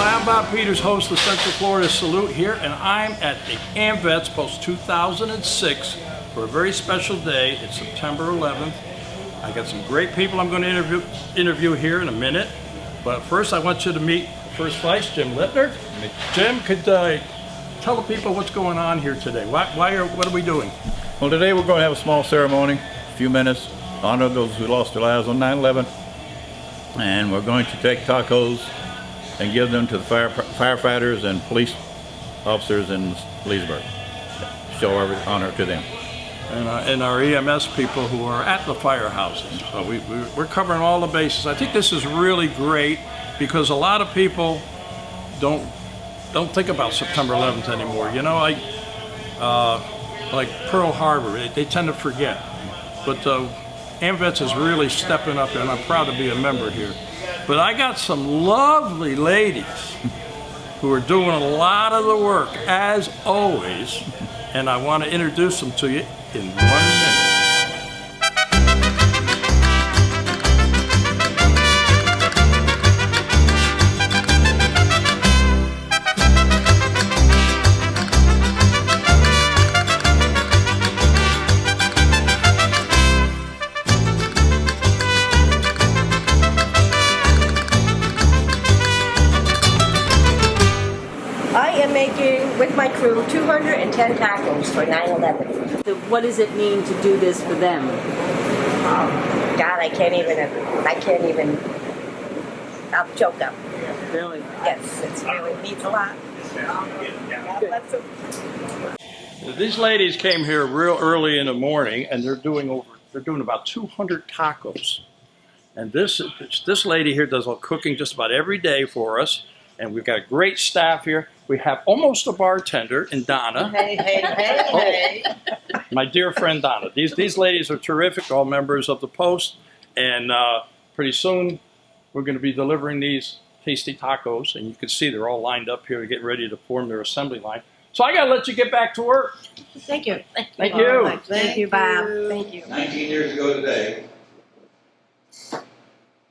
Hi, I'm Bob Peters, host of Central Florida Salute here, and I'm at the AMVETS Post 2006 for a very special day. It's September 11th. I got some great people I'm going to interview here in a minute, but first I want you to meet First Vice Jim Littner. Jim, could tell the people what's going on here today? What are we doing? Well, today we're going to have a small ceremony, a few minutes, honor those who lost their lives on 9/11, and we're going to take tacos and give them to the firefighters and police officers in Leesburg. Show our honor to them. And our EMS people who are at the firehouses. So we're covering all the bases. I think this is really great because a lot of people don't think about September 11th anymore. You know, like Pearl Harbor, they tend to forget. But AMVETS is really stepping up, and I'm proud to be a member here. But I got some lovely ladies who are doing a lot of the work, as always, and I want to introduce them to you in 1 minute. Making with my crew 210 tacos for 9/11. What does it mean to do this for them? Oh, God, I can't even. I'll choke up. Really? Yes, it really means a lot. God bless them. These ladies came here real early in the morning, and they're doing about 200 tacos. And this lady here does all cooking just about every day for us. And we've got a great staff here. We have almost a bartender in Donna. Hey. My dear friend Donna. These ladies are terrific, all members of the Post. And pretty soon we're going to be delivering these tasty tacos. And you can see they're all lined up here to get ready to form their assembly line. So I got to let you get back to work. Thank you. Thank you. Thank you, Bob. Thank you. 19 years ago today,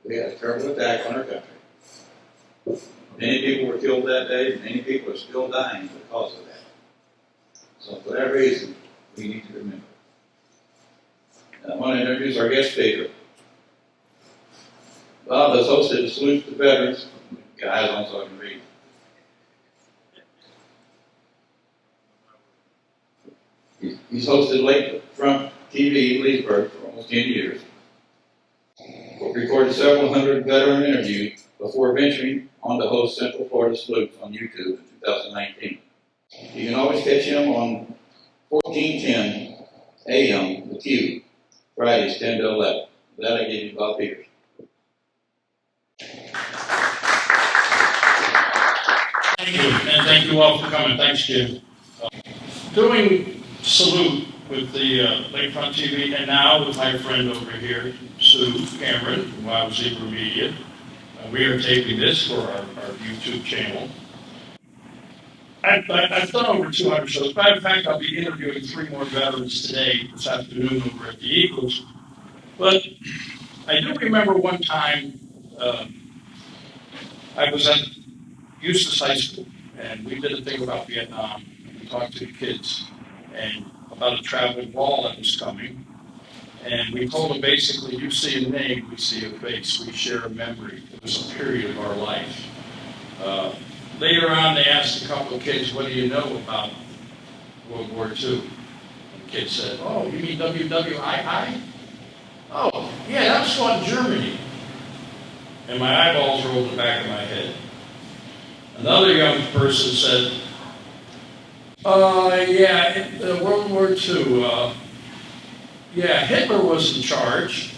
we had a terrible attack on our country. Many people were killed that day, and many people are still dying because of that. So for that reason, we need to remember. Now, I want to introduce our guest speaker. Bob has hosted a salute to veterans. Got eyes on so I can read. He's hosted Lakefront TV Leesburg for almost 10 years. Recorded several hundred veteran interviews before venturing on to host Central Florida Salutes on YouTube in 2019. You can always catch him on 1410 AM with you, Fridays 10 to 11. With that, I give you Bob Peters. Thank you, and thank you all for coming. Thanks, Jim. Doing Salute with the Lakefront TV, and now with my friend over here, Sue Cameron from Wild Zebra Media. We are taping this for our YouTube channel. I've done over 200 shows. Matter of fact, I'll be interviewing 3 more veterans today, this afternoon, over at the Eagles. But I do remember one time I was at Eustis High School, and we did a thing about Vietnam. We talked to the kids and about a traveling wall that was coming. And we told them basically, you see a name, we see a face, we share a memory. It was a period of our life. Later on, they asked a couple of kids, what do you know about World War II? And the kid said, oh, you mean WWII? Oh, yeah, that's fought in Germany. And my eyeballs rolled in the back of my head. Another young person said, World War II, yeah, Hitler was in charge.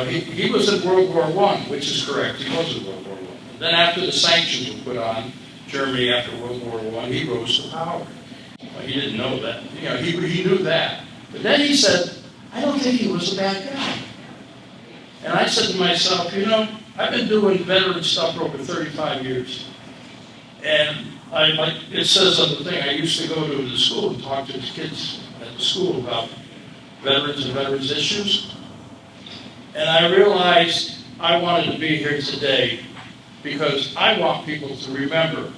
He was in World War I, which is correct. He was in World War I. Then after the sanctions were put on Germany after World War I, he rose to power. Well, he didn't know that. You know, he knew that. But then he said, I don't think he was a bad guy. And I said to myself, you know, I've been doing veteran stuff for over 35 years. And it says on the thing, I used to go to the school and talk to the kids at the school about veterans and veterans issues. And I realized I wanted to be here today because I want people to remember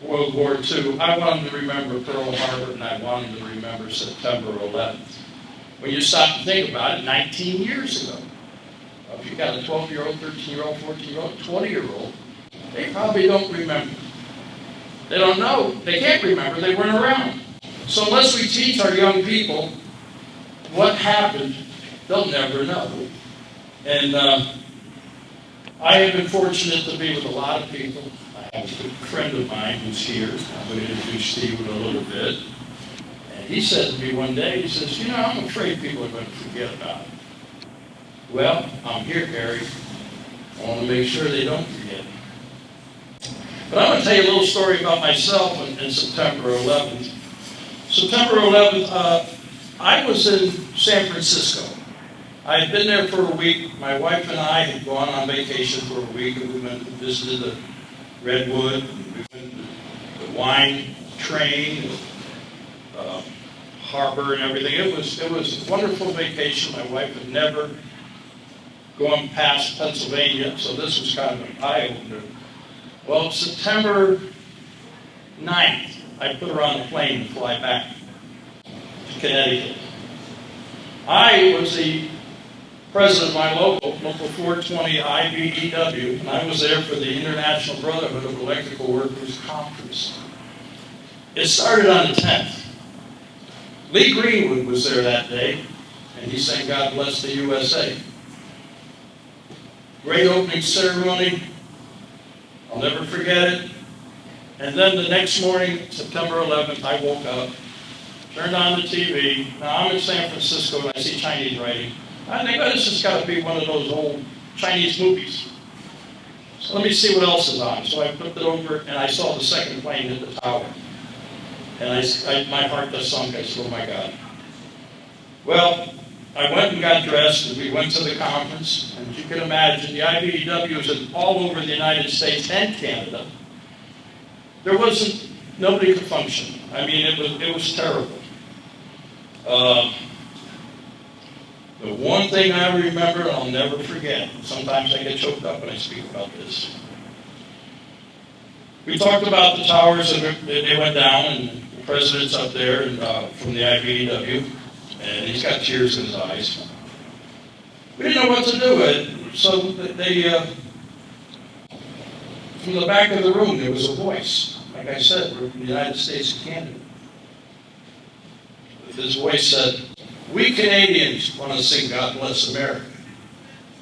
World War II. I want them to remember Pearl Harbor, and I want them to remember September 11th. When you stop and think about it, 19 years ago, if you've got a 12-year-old, 13-year-old, 14-year-old, 20-year-old, they probably don't remember. They don't know. They can't remember. They weren't around. So unless we teach our young people what happened, they'll never know. And I have been fortunate to be with a lot of people. I have a good friend of mine who's here. I'm going to introduce Steve in a little bit. And he said to me one day, he says, you know, I'm afraid people are going to forget about it. Well, I'm here, Gary. I want to make sure they don't forget. But I'm going to tell you a little story about myself in September 11th. September 11th, I was in San Francisco. I had been there for a week. My wife and I had gone on vacation for a week, and we went and visited the Redwood, and we went to the wine train, harbor and everything. It was a wonderful vacation. My wife had never gone past Pennsylvania, so this was kind of an eye-opener. Well, September 9th, I put her on the plane to fly back to Connecticut. I was the president of my local 420 IBEW, and I was there for the International Brotherhood of Electrical Workers Conference. It started on the 10th. Lee Greenwood was there that day, and he sang God Bless the USA. Great opening ceremony. I'll never forget it. And then the next morning, September 11th, I woke up, turned on the TV. Now, I'm in San Francisco, and I see Chinese writing. I think, oh, this has got to be one of those old Chinese movies. So let me see what else is on. So I flipped it over, and I saw the second plane hit the tower. And my heart just sunk. I said, oh, my God. Well, I went and got dressed, and we went to the conference. And as you can imagine, the IBEW is all over the United States and Canada. There wasn't, nobody could function. I mean, it was terrible. The one thing I remember, and I'll never forget, sometimes I get choked up when I speak about this. We talked about the towers, and they went down, and the president's up there and, from the IBEW, and he's got tears in his eyes. We didn't know what to do. So they from the back of the room, there was a voice. Like I said, we're from the United States and Canada. This voice said, we Canadians want to sing God Bless America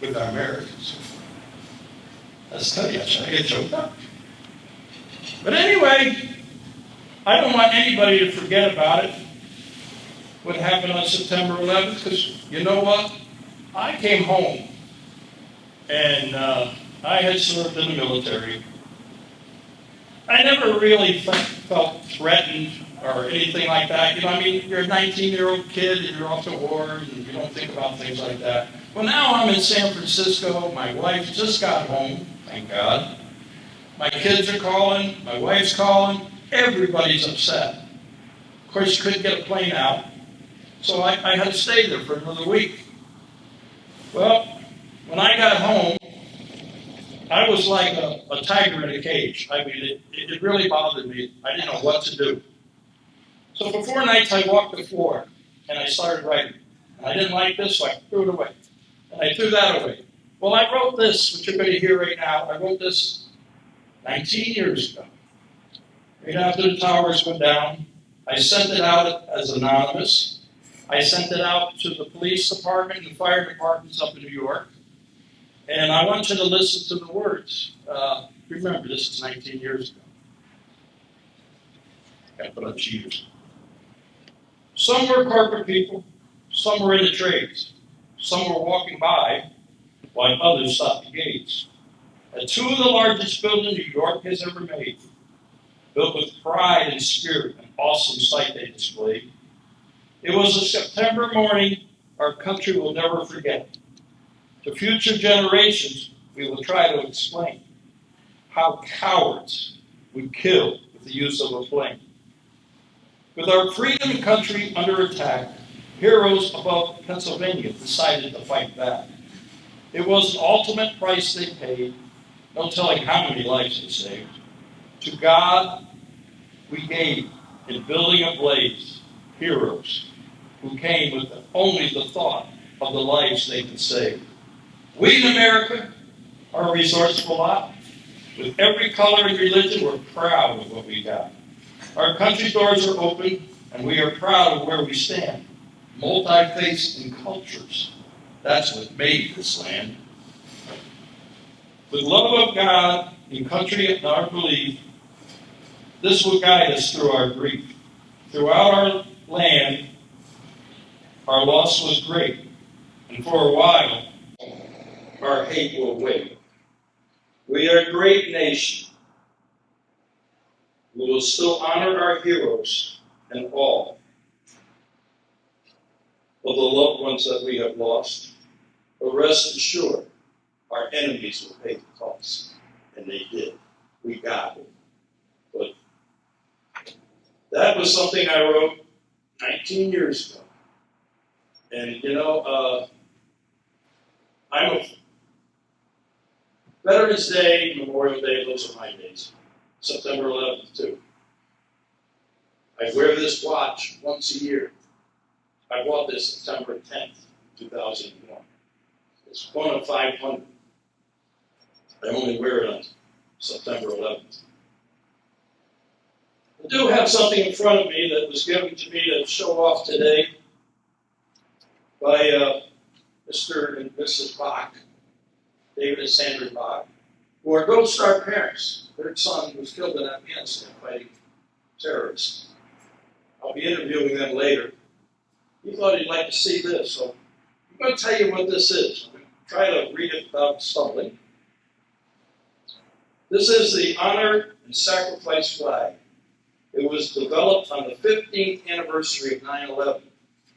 with our Americans. That's tell you, I get choked up. But anyway, I don't want anybody to forget about it, what happened on September 11th, because you know what? I came home, and I had served in the military. I never really felt threatened or anything like that. You know, I mean, you're a 19-year-old kid, and you're off to war, and you don't think about things like that. Well, now I'm in San Francisco. My wife just got home, thank God. My kids are calling. My wife's calling. Everybody's upset. Of course, you couldn't get a plane out, so I had to stay there for another week. Well, when I got home, I was like a tiger in a cage. I mean, it really bothered me. I didn't know what to do. So for 4 nights, I walked the floor, and I started writing. And I didn't like this, so I threw it away. And I threw that away. Well, I wrote this, which you're going to hear right now. I wrote this 19 years ago. Right after the towers went down, I sent it out as anonymous. I sent it out to the police department and the fire departments up in New York. And I want you to listen to the words. Remember, this is 19 years ago. Got to put up cheaters. Some were corporate people. Some were in the trades. Some were walking by, while others stopped the gates. At 2 of the largest buildings New York has ever made, built with pride and spirit, an awesome sight they displayed. It was a September morning our country will never forget. To future generations, we will try to explain how cowards would kill with the use of a plane. With our freedom country under attack, heroes above Pennsylvania decided to fight back. It was the ultimate price they paid, no telling how many lives it saved. To God, we gave in building a blaze heroes who came with only the thought of the lives they could save. We in America are a resourceful lot. With every color and religion, we're proud of what we got. Our country's doors are open, and we are proud of where we stand. Multi-faiths and cultures. That's what made this land. With love of God in country and our belief, this will guide us through our grief. Throughout our land, our loss was great, and for a while, our hate will wait. We are a great nation. We will still honor our heroes and all of the loved ones that we have lost. But rest assured, our enemies will pay the cost. And they did. We got it. But that was something I wrote 19 years ago. And, I'm a Veterans Day, Memorial Day, those are my days. September 11th, too. I wear this watch once a year. I bought this September 10th, 2001. It's one of 500. I only wear it on September 11th. I do have something in front of me that was given to me to show off today by Mr. and Mrs. Bach, David and Sandra Bach, who are Gold Star parents. Their son was killed in Afghanistan fighting terrorists. I'll be interviewing them later. He thought he'd like to see this, so I'm going to tell you what this is. I'm going to try to read it without stumbling. This is the Honor and Sacrifice flag. It was developed on the 15th anniversary of 9/11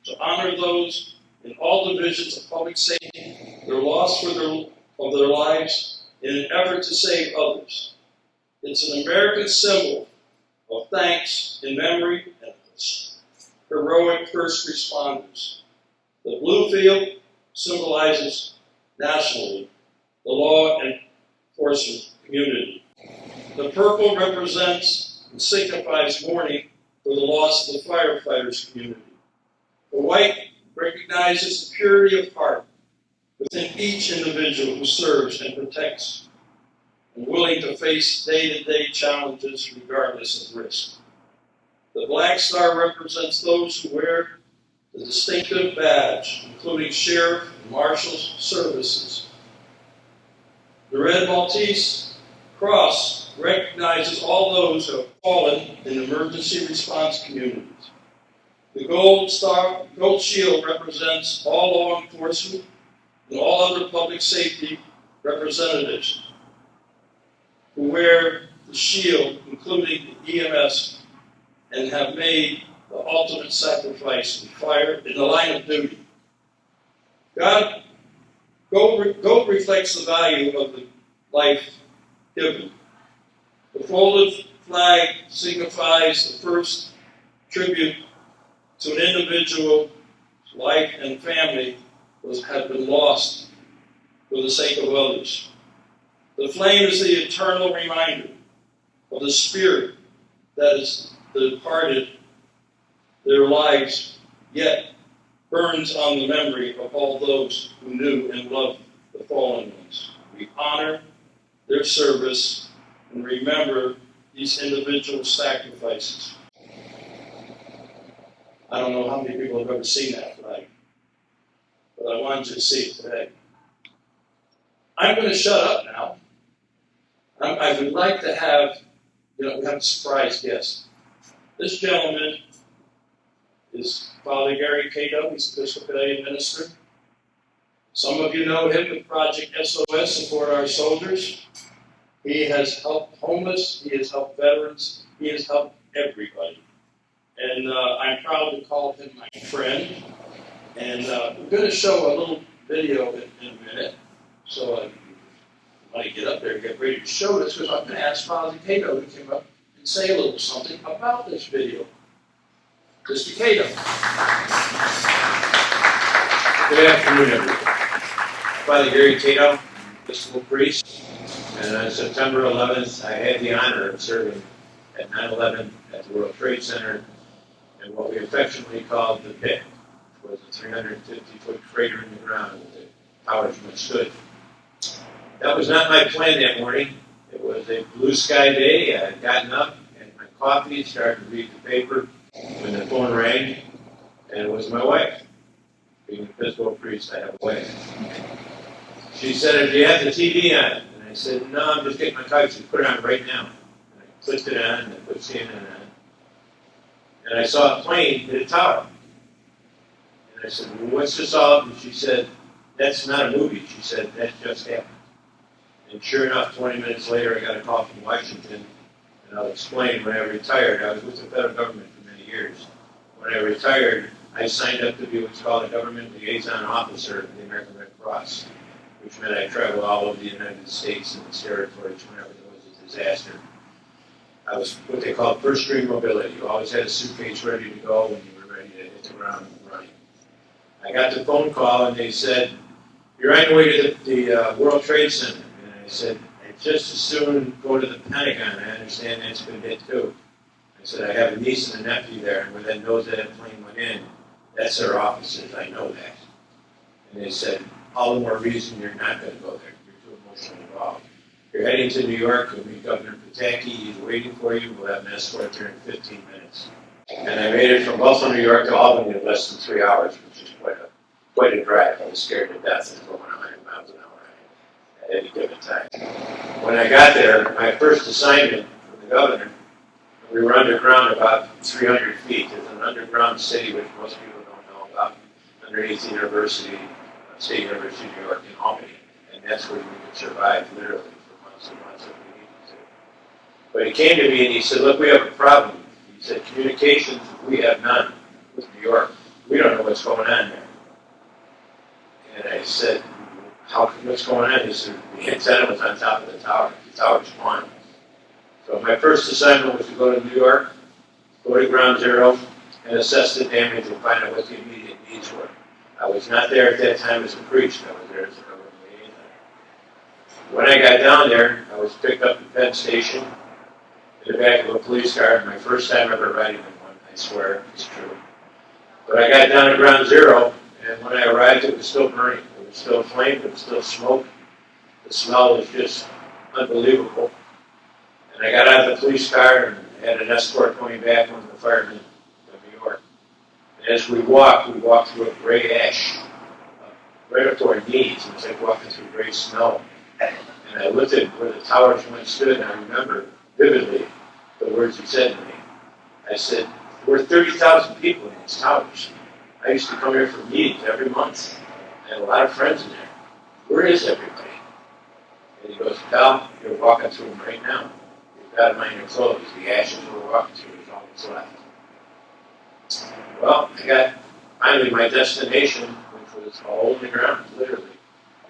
to honor those in all divisions of public safety, their loss of their lives in an effort to save others. It's an American symbol of thanks in memory of heroic first responders. The blue field symbolizes nationally the law enforcement community. The purple represents and signifies mourning for the loss of the firefighters community. The white recognizes the purity of heart within each individual who serves and protects and willing to face day-to-day challenges regardless of risk. The black star represents those who wear the distinctive badge, including sheriff and marshal's services. The red Maltese cross recognizes all those who have fallen in emergency response communities. The gold shield represents all law enforcement and all other public safety representatives who wear the shield, including the EMS, and have made the ultimate sacrifice in the line of duty. Gold reflects the value of the life given. The folded flag signifies the first tribute to an individual's life and family had been lost for the sake of others. The flame is the eternal reminder of the spirit that has departed their lives, yet burns on the memory of all those who knew and loved the fallen ones. We honor their service and remember these individual sacrifices. I don't know how many people have ever seen that flag, but I wanted you to see it today. I'm going to shut up now. I would like to have, we have a surprise guest. This gentleman is Father Gary Cato. He's an Episcopalian minister. Some of you know him with Project SOS, Support Our Soldiers. He has helped homeless. He has helped veterans. He has helped everybody. And I'm proud to call him my friend. And we're going to show a little video in a minute. So when I get up there and get ready to show this, because I'm going to ask Father Cato to come up and say a little something about this video. Mr. Cato. Good afternoon, everyone. Father Gary Cato, Episcopal priest. And on September 11th, I had the honor of serving at 9/11 at the World Trade Center in what we affectionately called the pit, which was a 350-foot crater in the ground where the towers withstood. That was not my plan that morning. It was a blue sky day. I had gotten up, had my coffee, started to read the paper when the phone rang, and it was my wife. Being an Episcopal priest, I have a wife. She said, "Do you have the TV on?" And I said, "No, I'm just getting my coffee." She said, "Put it on right now." And I clicked it on, and I put CNN on. And I saw a plane hit a tower. And I said, "Well, what's this all?" And she said, "That's not a movie." She said, "That just happened." And sure enough, 20 minutes later, I got a call from Washington, and I'll explain. When I retired, I was with the federal government for many years. When I retired, I signed up to be what's called a government liaison officer of the American Red Cross, which meant I traveled all over the United States and its territories whenever there was a disaster. I was what they call first string mobility. You always had a suitcase ready to go when you were ready to hit the ground and running. I got the phone call, and they said, "You're on your way to the World Trade Center." And I said, "I'd just as soon go to the Pentagon. I understand that's been hit too." I said, "I have a niece and a nephew there, and where that knows that plane went in, that's their offices. I know that." And they said, "All the more reason you're not going to go there. You're too emotionally involved. You're heading to New York to meet Governor Pataki. He's waiting for you. We'll have an escort there in 15 minutes." And I made it from Buffalo, New York to Albany in less than 3 hours, which is quite a drive. I was scared to death of going 100 miles an hour at any given time. When I got there, my first assignment from the governor, we were underground about 300 feet. There's an underground city which most people don't know about, underneath the University, State University of New York in Albany. And that's where we could survive literally for months and months if we needed to. But he came to me and he said, "Look, we have a problem." He said, "Communications, we have none with New York. We don't know what's going on there." And I said, "What's going on?" He said, "The antenna was on top of the tower. The tower's gone." So my first assignment was to go to New York, go to ground zero, and assess the damage and find out what the immediate needs were. I was not there at that time as a priest. I was there as a government liaison. When I got down there, I was picked up at Penn Station in the back of a police car. My first time ever riding in one, I swear, it's true. But I got down to ground zero, and when I arrived, it was still burning. It was still flame, it was still smoke. The smell was just unbelievable. And I got out of the police car and had an escort going back, one of the firemen of New York. And as we walked through a gray ash, right up to our knees. It was like walking through gray snow. And I looked at where the towers once stood, and I remember vividly the words he said to me. I said, "There were 30,000 people in these towers. I used to come here for meetings every month. I had a lot of friends in there. Where is everybody?" And he goes, "Pal, you're walking through them right now. You've got to mind your clothes. The ashes we're walking through is all that's left." Well, I got finally my destination, which was a hole in the ground, literally.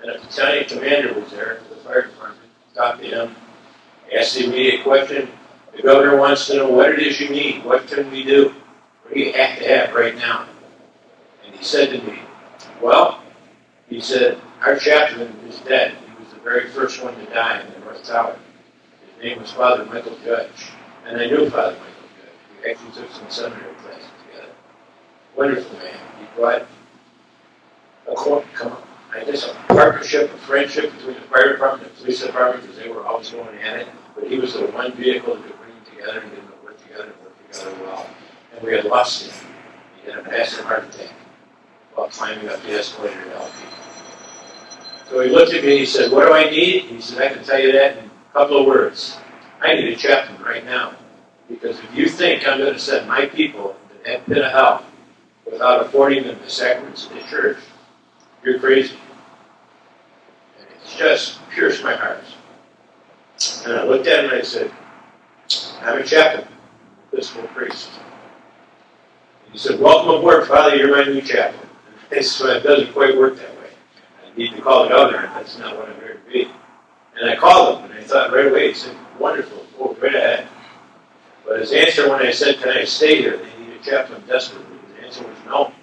And a battalion commander was there for the fire department. Talked to him, asked the immediate question. "The governor wants to know what it is you need. What can we do? What do you have to have right now?" And he said to me, "Well," he said, "our chaplain is dead. He was the very first one to die in the North Tower. His name was Father Michael Judge. And I knew Father Michael Judge. We actually took some seminary classes together. Wonderful man. He brought a partnership, a friendship between the fire department and the police department, because they were always going at it. But he was the one vehicle that could bring them together and get them to work together well. And we had lost him. He had a massive heart attack while climbing up the escalator to help people. So he looked at me and he said, "What do I need?" He said, "I can tell you that in a couple of words. I need a chaplain right now. Because if you think I'm going to send my people to that pit of hell without affording them the sacraments of the church, you're crazy." And it's just pierced my heart. And I looked at him and I said, "I'm a chaplain, Episcopal priest." And he said, "Welcome aboard, Father, you're my new chaplain." And so it doesn't quite work that way. I need to call the governor, and that's not what I'm here to be. And I called him, and I thought right away, he said, "Wonderful, go right ahead." But his answer when I said, "Can I stay here? They need a chaplain desperately." His answer was, "No.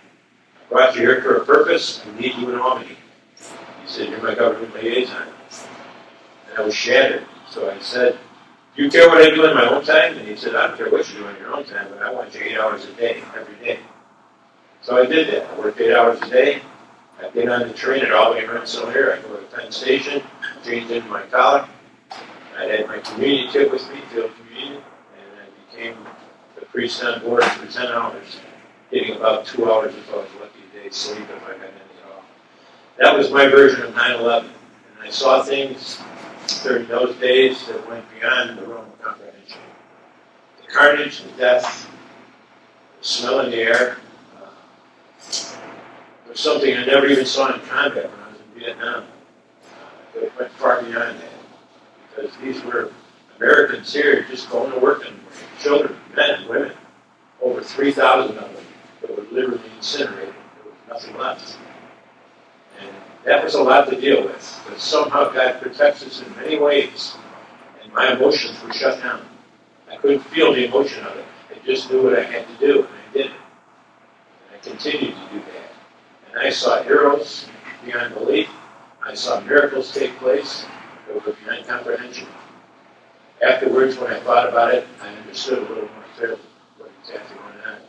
I brought you here for a purpose. I need you in Albany." He said, "You're my government liaison." And I was shattered. So I said, "Do you care what I do in my own time?" And he said, "I don't care what you do in your own time, but I want you 8 hours a day, every day." So I did that. I worked 8 hours a day. I'd get on the train at Albany Rensselaer. I'd go to Penn Station, change into my collar. I had my communion kit with me, field communion, and I became the priest on board for 10 hours, getting about 2 hours if I was lucky a day sleep if I got any at all. That was my version of 9/11. And I saw things during those days that went beyond the realm of comprehension. The carnage, the death, the smell in the air, was something I never even saw in combat when I was in Vietnam. It went far beyond that. Because these were Americans here just going to work and children, men and women, over 3,000 of them that were literally incinerated. There was nothing left. And that was a lot to deal with. But somehow God protects us in many ways. And my emotions were shut down. I couldn't feel the emotion of it. I just knew what I had to do, and I did it. And I continued to do that. And I saw heroes beyond belief. I saw miracles take place that were beyond comprehension. Afterwards, when I thought about it, I understood a little more clearly what exactly went on.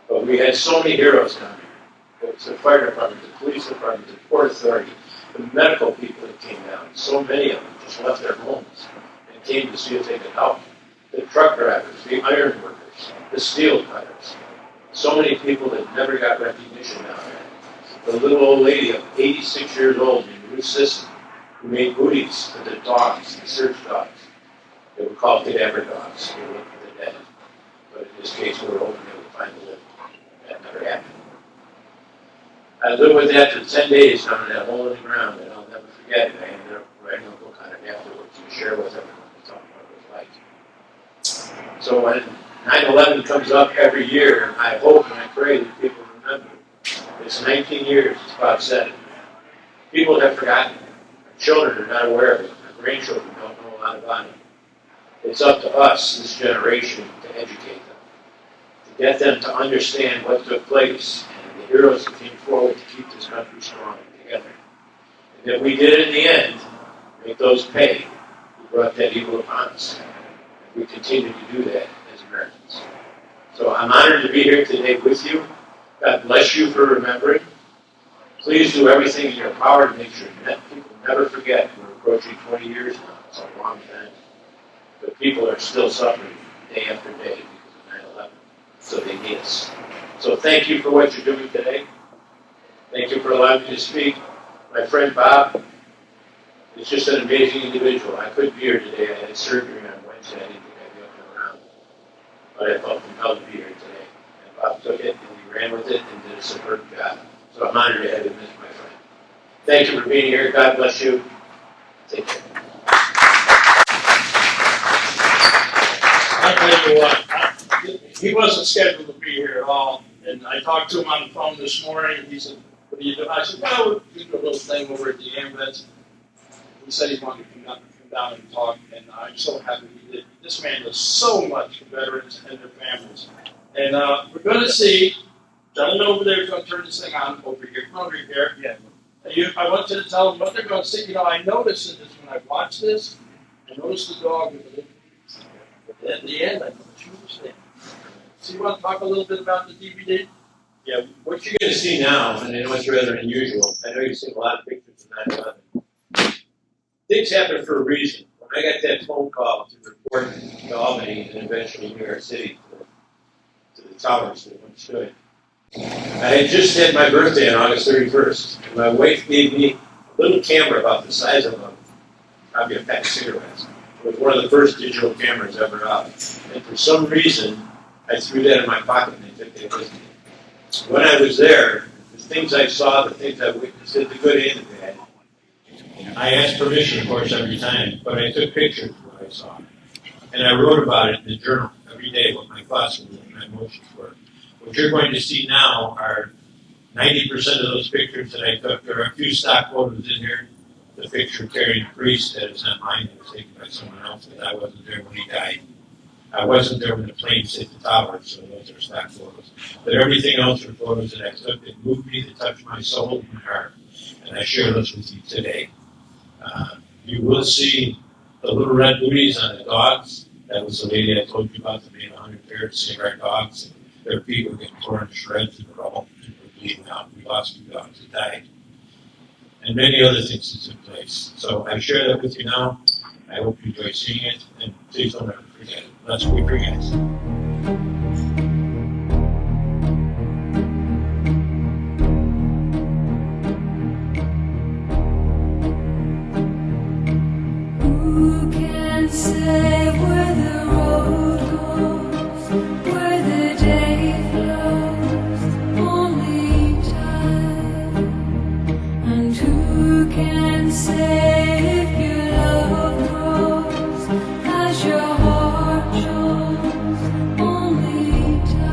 But we had so many heroes down here. It was the fire department, the police department, the Port Authority, the medical people that came down. So many of them just left their homes and came to see if they could help. The truck drivers, the iron workers, the steel cutters. So many people that never got recognition down there. The little old lady of 86 years old named Ruth Sisson, who made booties for the dogs, the search dogs. They were called cadaver dogs. They were looking for the dead. But in this case, we were hoping they would find the living. That never happened. I lived with that for 10 days down in that hole in the ground, and I'll never forget it. I ended up writing a book on it afterwards to share with everyone to tell them what it was like. So when 9/11 comes up every year, I hope and I pray that people remember. It's 19 years, as Bob said. People have forgotten. Our children are not aware of it. Our grandchildren don't know a lot about it. It's up to us, this generation, to educate them, to get them to understand what took place, and the heroes that came forward to keep this country strong together. And that we did in the end, make those pay who brought that evil upon us. And we continue to do that as Americans. So I'm honored to be here today with you. God bless you for remembering. Please do everything in your power to make sure that people never forget. We're approaching 20 years now. It's a long time. But people are still suffering day after day because of 9/11. So they need us. So thank you for what you're doing today. Thank you for allowing me to speak. My friend Bob is just an amazing individual. I couldn't be here today. I had surgery on Wednesday. I didn't think I'd be up and around. But I felt compelled to be here today. And Bob took it and he ran with it and did a superb job. So I'm honored to have him as my friend. Thank you for being here. God bless you. Take care. I tell you what, he wasn't scheduled to be here at all, and I talked to him on the phone this morning, and he said, "What are you doing?" I said, "Well, we do a little thing over at the ambulance." He said he wanted to come down and talk, and I'm so happy he did. This man does so much for veterans and their families. And we're going to see, gentleman over there is going to turn this thing on over here. Come over here. Yeah. I want you to tell them what they're going to see. You know, I noticed in this, when I watched this, I noticed the dog with the little piece. But at the end, I thought, you understand. So you want to talk a little bit about the DVD? Yeah, what you're going to see now, and I know it's rather unusual, I know you've seen a lot of pictures of 9/11. Things happen for a reason. When I got that phone call to report to Albany and eventually New York City to the towers that once stood, I had just had my birthday on August 31st, and my wife gave me a little camera about the size of probably a pack of cigarettes. It was one of the first digital cameras ever out. And for some reason, I threw that in my pocket and they took it with me. When I was there, the things I saw, the things I witnessed, the good and the bad, I asked permission, of course, every time, but I took pictures of what I saw. And I wrote about it in the journal every day, what my thoughts were, what my emotions were. What you're going to see now are 90% of those pictures that I took. There are a few stock photos in here. The picture carrying the priest, that is not mine, it was taken by someone else, but I wasn't there when he died. I wasn't there when the planes hit the towers, so those are stock photos. But everything else are photos that I took that moved me, that touched my soul and my heart. And I share those with you today. You will see the little red booties on the dogs. That was the lady I told you about, the main 100 pair of Saint dogs. And their feet were getting torn to shreds in the rubble and were bleeding out. We lost 2 dogs that died. And many other things that took place. So I share that with you now. I hope you enjoy seeing it, and please don't ever forget it. Let's we forget. Who can say where the road goes, where the day flows? Only time. And who can say if your love grows as your heart shows? Only time.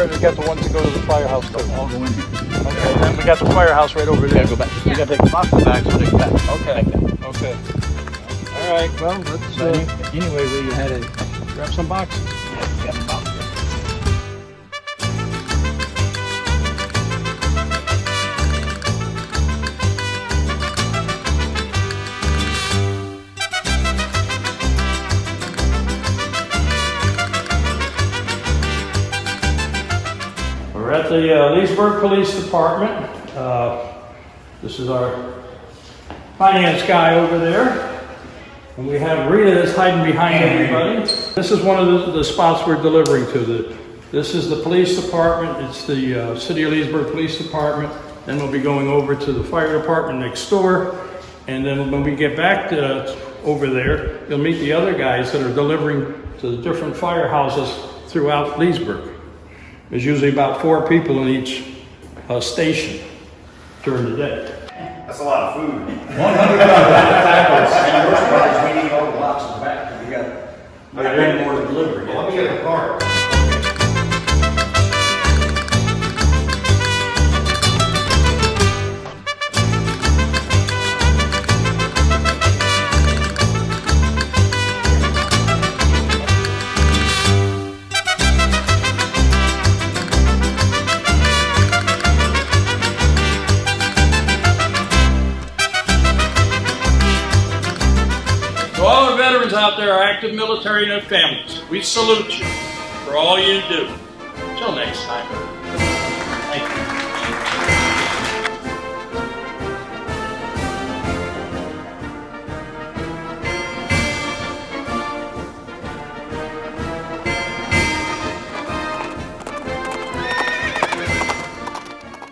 right, we got the ones that go to the firehouse too. I'll go in here. Okay, and then we got the firehouse right over We there. gotta go back. We gotta take the boxes back so they can back. Okay, okay. All right, well, let's, Anyway, we had a grab some boxes. We're at the Leesburg Police Department. This is our finance guy over there. And we have Rita that's hiding behind everybody. This is one of the spots we're delivering to. This is the police department. It's the City of Leesburg Police Department. Then we'll be going over to the fire department next door. And then when we get back over there, you'll meet the other guys that are delivering to the different firehouses throughout Leesburg. There's usually about 4 people in each station during the day. That's a lot of food. 100 tacos. And the worst part is we need all the boxes back. We got way more to deliver. Well, let me get a cart. To all our veterans out there, our active military and their families, we salute you for all you do. Till next time. Thank you.